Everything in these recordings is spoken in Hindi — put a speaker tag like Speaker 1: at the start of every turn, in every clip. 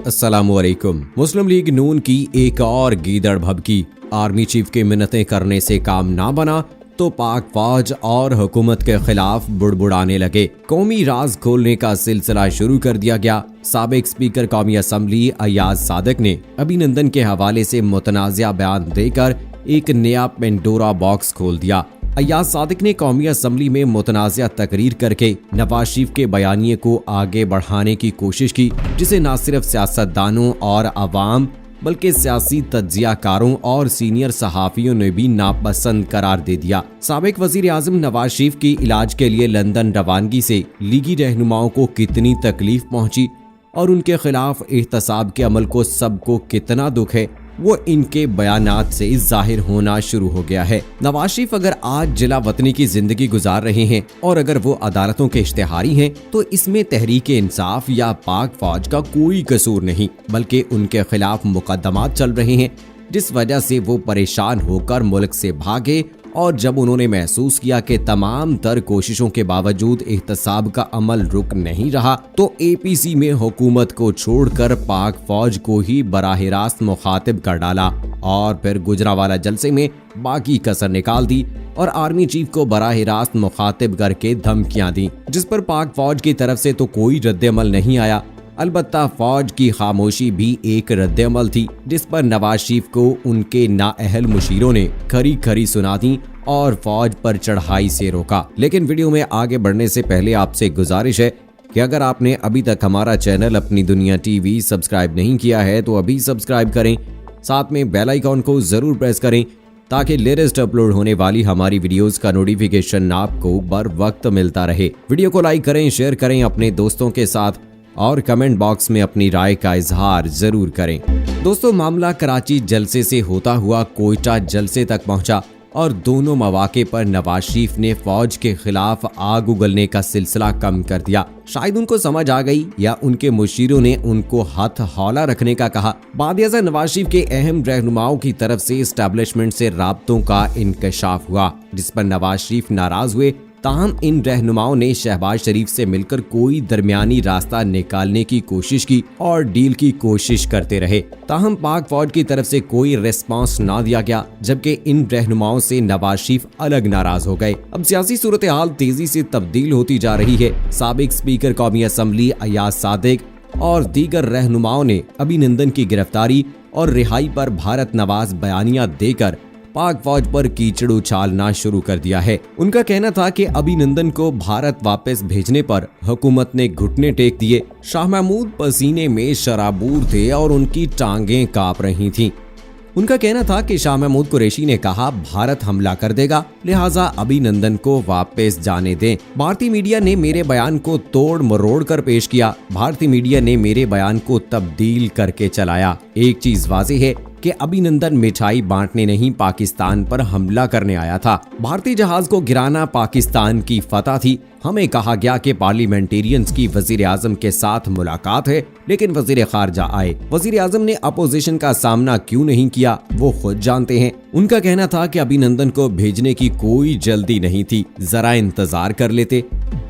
Speaker 1: अस्सलामुअलैकुम। मुस्लिम लीग नून की एक और गीदड़ भभकी। आर्मी चीफ की मिन्नतें करने से काम ना बना तो पाक फौज और हुकूमत के खिलाफ बुड़बुड़ाने लगे। कौमी राज खोलने का सिलसिला शुरू कर दिया गया। साबिक स्पीकर कौमी असम्बली अय्याज सादिक ने अभिनंदन के हवाले से मुतनाज़िया बयान देकर एक नया पेंडोरा बॉक्स खोल दिया। अय्याज सादिक ने कौमी असम्बली में मुतनाज़िया तकरीर करके नवाज शरीफ के बयानिए को आगे बढ़ाने की कोशिश की, जिसे न सिर्फ सियासतदानों और अवाम बल्कि सियासी तज्जियाकारों और सीनियर सहाफ़ियों ने भी नापसंद करार दे दिया। साबिक वज़ीर आज़म नवाज शरीफ की इलाज के लिए लंदन रवानगी से लीगी रहनुमाओं को कितनी तकलीफ पहुंची और उनके खिलाफ एहतसाब के अमल को सबको कितना दुख है, वो इनके बयानात से जाहिर होना शुरू हो गया है। नवाज शरीफ अगर आज जिला वतनी की जिंदगी गुजार रहे हैं और अगर वो अदालतों के इश्तिहारी हैं, तो इसमें तहरीक इंसाफ या पाक फौज का कोई कसूर नहीं, बल्कि उनके खिलाफ मुकदमात चल रहे हैं, जिस वजह से वो परेशान होकर मुल्क से भागे। और जब उन्होंने महसूस किया कि तमाम तर कोशिशों के बावजूद एहतसाब का अमल रुक नहीं रहा, तो APC में हुकूमत को छोड़कर पाक फौज को ही बराह रास्त मुखातिब कर डाला और फिर गुजरावाला जलसे में बाकी कसर निकाल दी और आर्मी चीफ को बराह रास्त मुखातिब करके धमकियां दी, जिस पर पाक फौज की तरफ से तो कोई रद्द-ए-अमल नहीं आया। अलबत्ता फौज की खामोशी भी एक रद्द-ए-अमल थी, जिस पर नवाज शरीफ को उनके नाअहल मुशीरों ने खरी खरी सुना दी और फौज पर चढ़ाई से रोका। लेकिन वीडियो में आगे बढ़ने से पहले आपसे गुजारिश है कि अगर आपने अभी तक हमारा चैनल अपनी दुनिया TV सब्सक्राइब नहीं किया है तो अभी सब्सक्राइब करें, साथ में बेल आइकॉन को जरूर प्रेस करें ताकि लेटेस्ट अपलोड होने वाली हमारी वीडियोस का नोटिफिकेशन आपको बर वक्त मिलता रहे। वीडियो को लाइक करें, शेयर करें अपने दोस्तों के साथ और कमेंट बॉक्स में अपनी राय का इजहार जरूर करें। दोस्तों, मामला कराची जलसे से होता हुआ कोयटा जलसे तक पहुंचा और दोनों मौके पर नवाज शरीफ ने फौज के खिलाफ आग उगलने का सिलसिला कम कर दिया। शायद उनको समझ आ गई या उनके मुशीरों ने उनको हाथ हौला रखने का कहा। बादियाज़ा नवाज शरीफ के अहम रहनुमाओं की तरफ से एस्टेब्लिशमेंट से राब्तों का इंकशाफ हुआ, जिस पर नवाज शरीफ नाराज हुए। ताहम इन रहनुमाओं ने शहबाज शरीफ से मिलकर कोई दरमियानी रास्ता निकालने की कोशिश की और डील की कोशिश करते रहे। ताहम पाक फौज की तरफ से कोई रिस्पांस ना दिया गया, जबकि इन रहनुमाओं से नवाज शरीफ अलग नाराज हो गए। अब सियासी सूरत हाल तेजी से तब्दील होती जा रही है। साबिक स्पीकर कौमी असम्बली अय्याज सादिक और दीगर रहनुमाओं ने अभिनंदन की गिरफ्तारी और रिहाई पर भारत नवाज बयानिया देकर पाक फौज पर कीचड़ उछालना शुरू कर दिया है। उनका कहना था कि अभिनंदन को भारत वापस भेजने पर हुकूमत ने घुटने टेक दिए। शाह महमूद पसीने में शराबूर थे और उनकी टांगें कांप रही थीं। उनका कहना था कि शाह महमूद कुरैशी ने कहा भारत हमला कर देगा, लिहाजा अभिनंदन को वापस जाने दें। भारतीय मीडिया ने मेरे बयान को तोड़ मरोड़ कर पेश किया। भारतीय मीडिया ने मेरे बयान को तब्दील करके चलाया। एक चीज वाज़ेह है कि अभिनंदन मिठाई बांटने नहीं, पाकिस्तान पर हमला करने आया था। भारतीय जहाज को गिराना पाकिस्तान की फतह थी। हमें कहा गया कि पार्लियामेंटेरियंस की वजीर आजम के साथ मुलाकात है, लेकिन वजीर खारजा आए। वजीर आजम ने अपोजिशन का सामना क्यों नहीं किया, वो खुद जानते हैं। उनका कहना था कि अभिनंदन को भेजने की कोई जल्दी नहीं थी, जरा इंतजार कर लेते।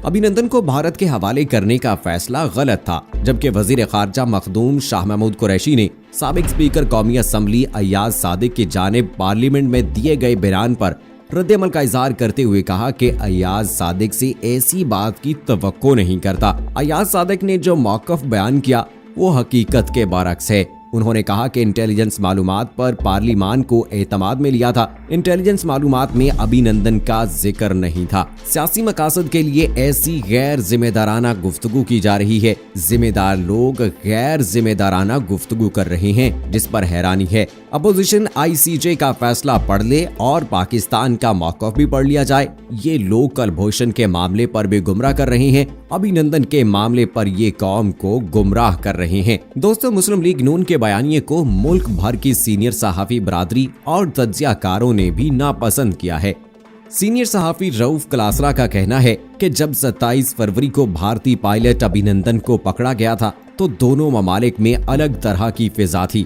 Speaker 1: अभिनंदन को भारत के हवाले करने का फैसला गलत था, जबकि वजीर खारजा मखदूम शाह महमूद कुरैशी ने साबिक स्पीकर कौमी असम्बली अय्याज सादिक की जानिब पार्लियामेंट में दिए गए बयान पर रद्द-ए-अमल का इजहार करते हुए कहा कि अय्याज सादिक से ऐसी बात की तवक्को नहीं करता। अय्याज सादिक ने जो मौक़िफ़ बयान किया वो हकीकत के बरअक्स है। उन्होंने कहा कि इंटेलिजेंस मालूमात पर पार्लिमान को एतमाद में लिया था। इंटेलिजेंस मालूमात में अभिनंदन का जिक्र नहीं था। सियासी मकासद के लिए ऐसी गैर जिम्मेदाराना गुफ्तगू की जा रही है। जिम्मेदार लोग गैर जिम्मेदाराना गुफ्तगू कर रहे हैं, जिस पर हैरानी है। अपोजिशन ICJ का फैसला पढ़ ले और पाकिस्तान का मौक़िफ़ भी पढ़ लिया जाए। ये लोग कुलभूषण के मामले पर भी गुमराह कर रहे हैं, अभिनंदन के मामले पर ये कौम को गुमराह कर रहे हैं। दोस्तों, मुस्लिम लीग नून के बयानिए को मुल्क भर की सीनियर सहाफ़ी बरादरी और तज्जियाकारों ने भी नापसंद किया है। सीनियर सहाफ़ी रऊफ क्लासरा का कहना है कि जब 27 फरवरी को भारतीय पायलट अभिनंदन को पकड़ा गया था तो दोनों ममालिक में अलग तरह की फिजा थी।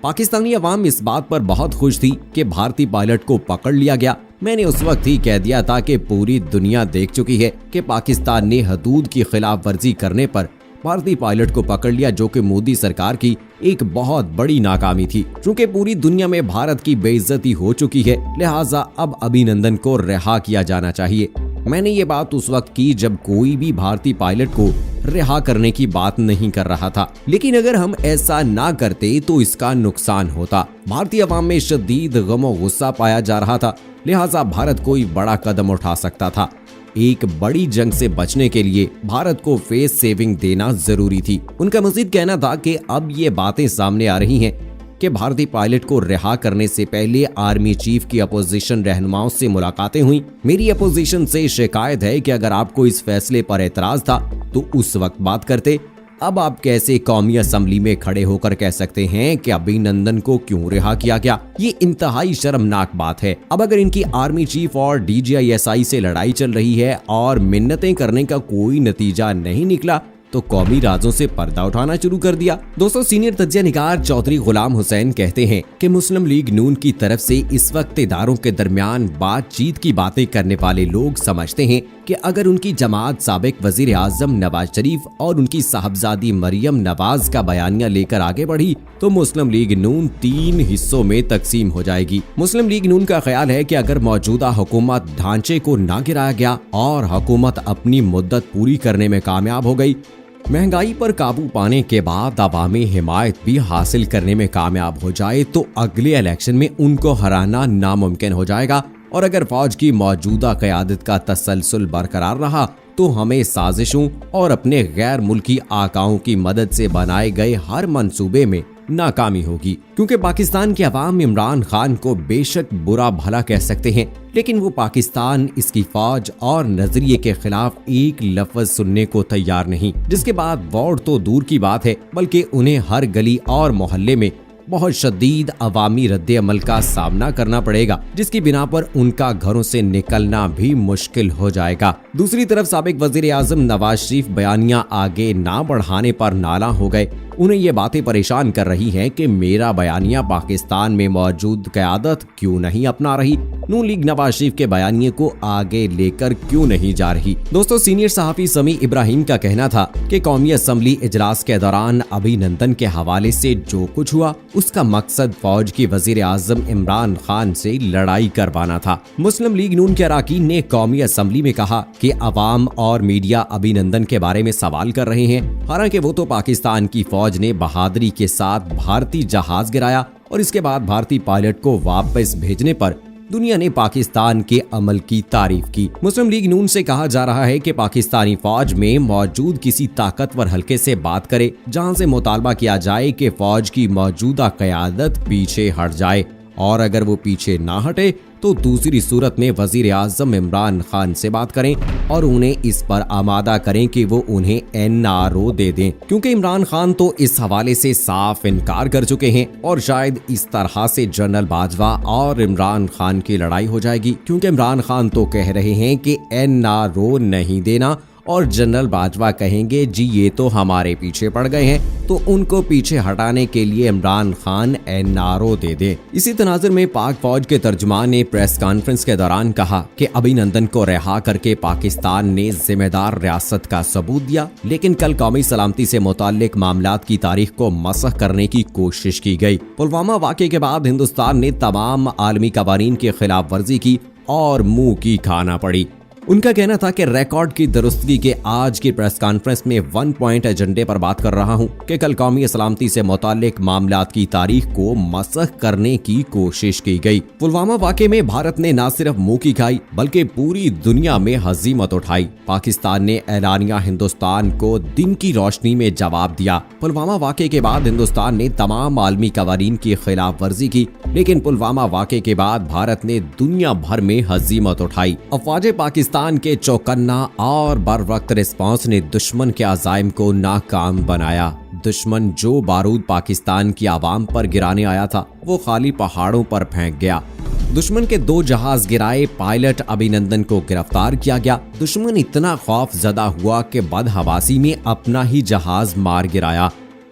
Speaker 1: पाकिस्तानी अवाम इस बात पर बहुत खुश थी कि भारतीय पायलट को पकड़ लिया गया। मैंने उस वक्त ही कह दिया था कि पूरी दुनिया देख चुकी है कि पाकिस्तान ने हदूद की खिलाफ वर्जी करने पर भारतीय पायलट को पकड़ लिया, जो कि मोदी सरकार की एक बहुत बड़ी नाकामी थी। क्योंकि पूरी दुनिया में भारत की बेइज्जती हो चुकी है, लिहाजा अब अभिनंदन को रिहा किया जाना चाहिए। मैंने ये बात उस वक्त की जब कोई भी भारतीय पायलट को रिहा करने की बात नहीं कर रहा था, लेकिन अगर हम ऐसा ना करते तो इसका नुकसान होता। भारतीय अवाम में शदीद गम और गुस्सा पाया जा रहा था, लिहाजा भारत कोई बड़ा कदम उठा सकता था। एक बड़ी जंग से बचने के लिए भारत को फेस सेविंग देना जरूरी थी। उनका मजीद कहना था कि अब ये बातें सामने आ रही हैं कि भारतीय पायलट को रिहा करने से पहले आर्मी चीफ की अपोजिशन रहनुमाओं से मुलाकातें हुई। मेरी अपोजिशन से शिकायत है कि अगर आपको इस फैसले पर एतराज था तो उस वक्त बात करते। अब आप कैसे कौमी असेंबली में खड़े होकर कह सकते हैं कि अभिनंदन को क्यों रिहा किया गया? ये इंतहाई शर्मनाक बात है। अब अगर इनकी आर्मी चीफ और DGISI से लड़ाई चल रही है और मिन्नतें करने का कोई नतीजा नहीं निकला तो कौमी राजों से पर्दा उठाना शुरू कर दिया। दोस्तों, सीनियर तज्जिया निगार चौधरी गुलाम हुसैन कहते हैं कि मुस्लिम लीग नून की तरफ से इस वक्त इदारों के दरमियान बातचीत की बातें करने वाले लोग समझते हैं कि अगर उनकी जमात साबिक वजीर आजम नवाज शरीफ और उनकी साहबजादी मरियम नवाज का बयानिया लेकर आगे बढ़ी तो मुस्लिम लीग नून 3 हिस्सों में तकसीम हो जाएगी। मुस्लिम लीग नून का ख्याल है कि अगर मौजूदा हुकूमत ढांचे को ना गिराया गया और हुकूमत अपनी मुद्दत पूरी करने में कामयाब हो गई, महंगाई पर काबू पाने के बाद अवामी हिमायत भी हासिल करने में कामयाब हो जाए तो अगले इलेक्शन में उनको हराना नामुमकिन हो जाएगा। और अगर फौज की मौजूदा क़यादत का तसलसल बरकरार रहा तो हमें साजिशों और अपने गैर मुल्की आकाओं की मदद से बनाए गए हर मंसूबे में नाकामी होगी। क्योंकि पाकिस्तान के अवाम इमरान खान को बेशक बुरा भला कह सकते हैं, लेकिन वो पाकिस्तान, इसकी फौज और नजरिए के खिलाफ एक लफ्ज सुनने को तैयार नहीं। जिसके बाद वोट तो दूर की बात है, बल्कि उन्हें हर गली और मोहल्ले में बहुत शदीद अवामी रद्दे अमल का सामना करना पड़ेगा, जिसकी बिना पर उनका घरों से निकलना भी मुश्किल हो जाएगा। दूसरी तरफ साबिक वजीर आजम नवाज शरीफ बयानिया आगे ना बढ़ाने पर नाला हो गए। उन्हें ये बातें परेशान कर रही हैं कि मेरा बयानिया पाकिस्तान में मौजूद क़यादत क्यों नहीं अपना रही, नून लीग नवाज शरीफ के बयानिए को आगे लेकर क्यों नहीं जा रही। दोस्तों, सीनियर सहाफ़ी समी इब्राहिम का कहना था कि कौमी असम्बली इजलास के दौरान अभिनंदन के हवाले से जो कुछ हुआ उसका मकसद फौज की वजीर आजम इमरान खान से लड़ाई करवाना था। मुस्लिम लीग नून के अरकान ने कौमी असम्बली में कहा कि अवाम और मीडिया अभिनंदन के बारे में सवाल कर रहे हैं, हालांकि वो तो पाकिस्तान की फौज ने बहादुरी के साथ भारतीय जहाज गिराया और इसके बाद भारतीय पायलट को वापस भेजने पर दुनिया ने पाकिस्तान के अमल की तारीफ की। मुस्लिम लीग नून से कहा जा रहा है कि पाकिस्तानी फौज में मौजूद किसी ताकतवर हल्के से बात करे, जहां से मुतालबा किया जाए कि फौज की मौजूदा क़यादत पीछे हट जाए, और अगर वो पीछे ना हटे तो दूसरी सूरत में वजीर आजम इमरान खान से बात करें और उन्हें इस पर आमादा करें कि वो उन्हें NRO दे दें। क्योंकि इमरान खान तो इस हवाले से साफ इनकार कर चुके हैं और शायद इस तरह से जनरल बाजवा और इमरान खान की लड़ाई हो जाएगी। क्योंकि इमरान खान तो कह रहे हैं कि NRO नहीं देना और जनरल बाजवा कहेंगे जी ये तो हमारे पीछे पड़ गए हैं, तो उनको पीछे हटाने के लिए इमरान खान NRO दे दे। इसी तनाजुर में पाक फौज के तर्जुमान ने प्रेस कॉन्फ्रेंस के दौरान कहा कि अभिनंदन को रिहा करके पाकिस्तान ने जिम्मेदार रियासत का सबूत दिया, लेकिन कल कौमी सलामती से मुताल्लिक मामलात की तारीख को मसख करने की कोशिश की गई। पुलवामा वाक़े के बाद हिंदुस्तान ने तमाम आलमी कवानीन की खिलाफ वर्जी की और मुंह की खाना पड़ी। उनका कहना था कि रिकॉर्ड की दुरुस्तगी के आज की प्रेस कॉन्फ्रेंस में 1 पॉइंट एजेंडे पर बात कर रहा हूं कि कल कौमी सलामती से मुताल्लिक मामलात की तारीख को मसख करने की कोशिश की गई। पुलवामा वाक़े में भारत ने न सिर्फ मुंह की खाई बल्कि पूरी दुनिया में हजीमत उठाई। पाकिस्तान ने ऐलानिया हिंदुस्तान को दिन की रोशनी में जवाब दिया। पुलवामा वाक़े के बाद हिंदुस्तान ने तमाम आलमी कवानीन की खिलाफ वर्जी की, लेकिन पुलवामा वाक़े के बाद भारत ने दुनिया भर में हजीमत उठाई। अफवाज पाकिस्तान के चौकन्ना और बर वक्त रिस्पॉन्स ने दुश्मन के अज़ाइम को नाकाम बनाया। दुश्मन जो बारूद पाकिस्तान की आवाम पर गिराने आया था वो खाली पहाड़ों पर फेंक गया। दुश्मन के 2 जहाज गिराए, पायलट अभिनंदन को गिरफ्तार किया गया। दुश्मन इतना खौफ ज़दा हुआ कि बदहवासी में अपना ही जहाज मार गिराया।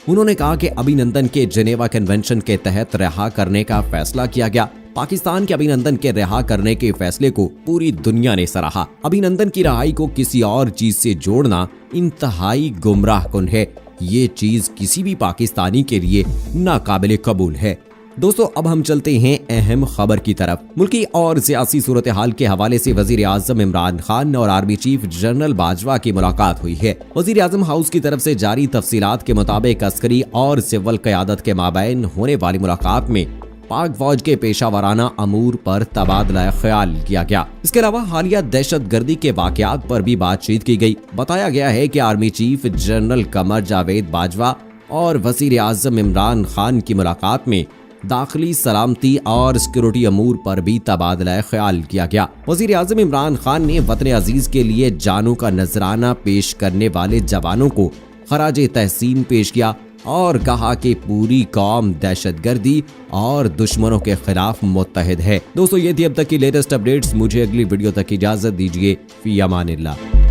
Speaker 1: उन्होंने कहा कि अभिनंदन के जेनेवा कन्वेंशन के तहत रिहा करने का फैसला किया गया। पाकिस्तान के अभिनंदन के रिहा करने के फैसले को पूरी दुनिया ने सराहा। अभिनंदन की रिहाई को किसी और चीज से जोड़ना इंतहाई गुमराहकुन है। ये चीज किसी भी पाकिस्तानी के लिए नाकाबिले कबूल है। दोस्तों, अब हम चलते हैं अहम खबर की तरफ। मुल्की और सियासी सूरत हाल के हवाले से वजीर आजम इमरान खान और आर्मी चीफ जनरल बाजवा की मुलाकात हुई है। वजीर आजम हाउस की तरफ से जारी तफसीलात के मुताबिक अस्करी और सिविल क़यादत के माबैन होने वाली मुलाकात में पाक फौज के पेशावराना अमूर पर तबादला ख्याल किया गया। इसके अलावा हालिया दहशतगर्दी के वाकयात पर भी बातचीत की गई। बताया गया है कि army chief general Qamar Javed Bajwa और वजीर आजम इमरान खान की मुलाकात में दाखिली सलामती और सिक्योरिटी अमूर पर भी तबादला ख्याल किया गया। वजीर आजम इमरान खान ने वतन अजीज के लिए जानों का नजराना पेश करने वाले जवानों को खराजे तहसीन पेश किया और कहा कि पूरी कौम दहशतगर्दी और दुश्मनों के खिलाफ मुत्तहिद है। दोस्तों, ये थी अब तक की लेटेस्ट अपडेट्स। मुझे अगली वीडियो तक इजाजत दीजिए। फी अमानिल्लाह।